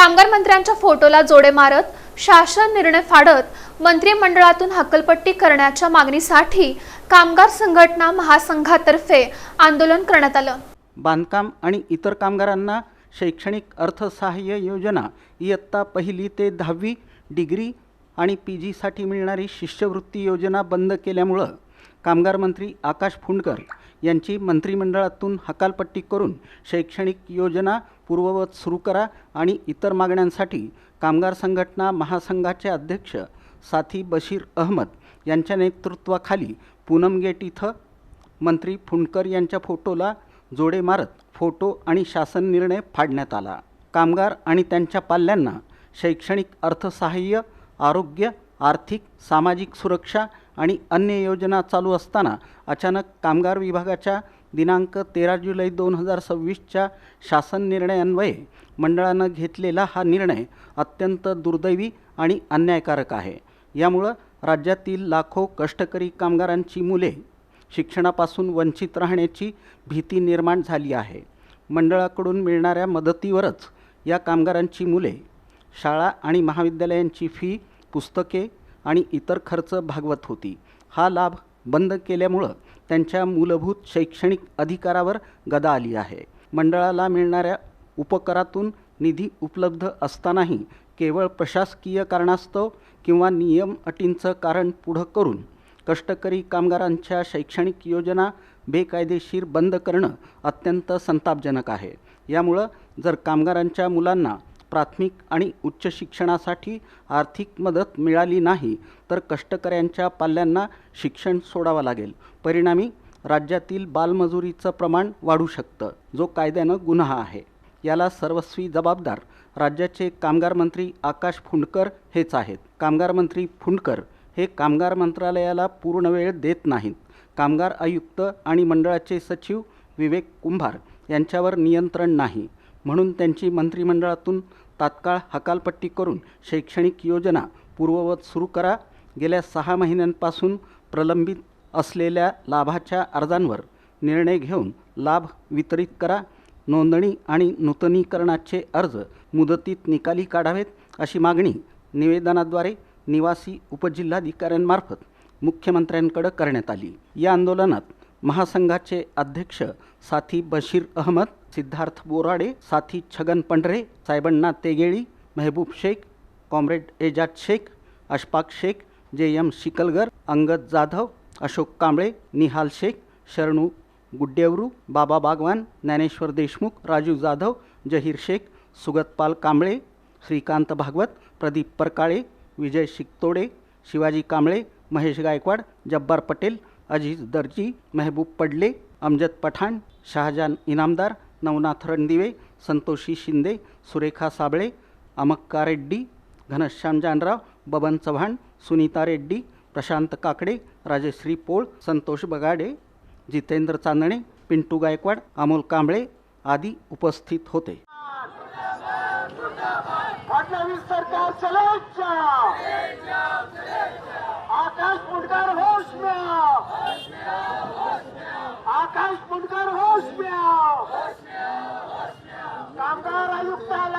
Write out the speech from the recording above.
कामगार मंत्र्यांच्या फोटोला जोडे मारत शासन निर्णय फाडत मंत्रिमंडळातून हक्कलपट्टी करण्याच्या मागणीसाठी कामगार संघटना महासंघातर्फे आंदोलन करण्यात आलं। बांधकाम आणि इतर कामगारांना शैक्षणिक अर्थसहाय्य योजना इयत्ता 1ली ते 10वी डिग्री आणि PG साठी मिळणारी शिष्यवृत्ती योजना बंद केल्यामुळे कामगार मंत्री आकाश फुंडकर यांची मंत्रिमंडळातून हकालपट्टी करून शैक्षणिक योजना पूर्ववत सुरू करा आणि इतर मागण्यांसाठी कामगार संघटना महासंघाचे अध्यक्ष साथी बशीर अहमद यांच्या नेतृत्वाखाली पूनम गेट इथं मंत्री फुंडकर यांच्या फोटोला जोडे मारत फोटो आणि शासन निर्णय फाडण्यात आला। कामगार आणि त्यांच्या पाल्यांना शैक्षणिक अर्थसहाय्य, आरोग्य, आर्थिक, सामाजिक सुरक्षा आणि अन्य योजना चालू असताना अचानक कामगार विभागाच्या दिनांक 13 जुलै 2026च्या शासन निर्णयान्वये मंडळानं घेतलेला हा निर्णय अत्यंत दुर्दैवी आणि अन्यायकारक आहे। यामुळे राज्यातील लाखो कष्टकरी कामगारांची मुले शिक्षणापासून वंचित राहण्याची भीती निर्माण झाली आहे। मंडळाकडून मिळणाऱ्या मदतीवरच या कामगारांची मुले शाळा आणि महाविद्यालयांची फी, पुस्तके आणि इतर खर्च भागवत होती। हा लाभ बंद केल्यामुळे त्यांच्या मूलभूत शैक्षणिक अधिकारावर गदा आली आहे। मंडळाला मिळणाऱ्या उपकरातून निधी उपलब्ध असतानाही केवळ प्रशासकीय कारणास्तव किंवा नियम अटींचं कारण पुढं करून कष्टकरी कामगारांच्या शैक्षणिक योजना बेकायदेशीर बंद करणं अत्यंत संतापजनक आहे। यामुळे जर कामगारांच्या मुलांना प्राथमिक आणि उच्च शिक्षणासाठी आर्थिक मदत मिळाली नाही तर कष्टकऱ्यांच्या पाल्यांना शिक्षण सोडावं लागेल। परिणामी राज्यातील बालमजुरीचं प्रमाण वाढू शकतं, जो कायद्यानं गुन्हा आहे। याला सर्वस्वी जबाबदार राज्याचे कामगार मंत्री आकाश फुंडकर हेच आहेत। कामगार मंत्री फुंडकर हे कामगार मंत्रालयाला पूर्ण वेळ देत नाहीत। कामगार आयुक्त आणि मंडळाचे सचिव विवेक कुंभार यांच्यावर नियंत्रण नाही, म्हणून त्यांची मंत्रिमंडळातून तात्काळ हकालपट्टी करून शैक्षणिक योजना पूर्ववत सुरू करा। गेल्या 6 महिन्यांपासून प्रलंबित असलेल्या लाभाच्या अर्जांवर निर्णय घेऊन लाभ वितरित करा। नोंदणी आणि नूतनीकरणाचे अर्ज मुदतीत निकाली काढावेत अशी मागणी निवेदनाद्वारे निवासी उपजिल्हाधिकाऱ्यांमार्फत मुख्यमंत्र्यांकडे करण्यात आली। या आंदोलनात महासंघाचे अध्यक्ष साथी बशीर अहमद, सिद्धार्थ बोराडे, साथी छगन पंढरे, साहेबण्णा तेगेळी, महबूब शेख, कॉम्रेड एजाज शेख, अशफाक शेख, JM शिकलगर, अंगद जाधव, अशोक कांबळे, निहाल शेख, शरणू गुड्डेवरू, बाबा बागवान, ज्ञानेश्वर देशमुख, राजू जाधव, जहीर शेख, सुगतपाल कांबळे, श्रीकांत भागवत, प्रदीप परकाळे, विजय शिकतोडे, शिवाजी कांबळे, महेश गायकवाड, जब्बार पटेल, अजीज दर्जी, महबूब पडले, अमजद पठाण, शहाजान इनामदार, नवनाथ रणदिवे, संतोषी शिंदे, सुरेखा साबळे, अमक्का रेड्डी, घनश्याम जानराव, बबन चव्हाण, सुनीता रेड्डी, प्रशांत काकडे, राजश्री पोळ, संतोष बगाडे, जितेंद्र चांदणे, पिंटू गायकवाड, अमोल कांबळे आदी उपस्थित होते। सरकार आकाश फुंडकर होश में आओ, आकाश फुंडकर होश में आओ, कामगार आयुक्ताला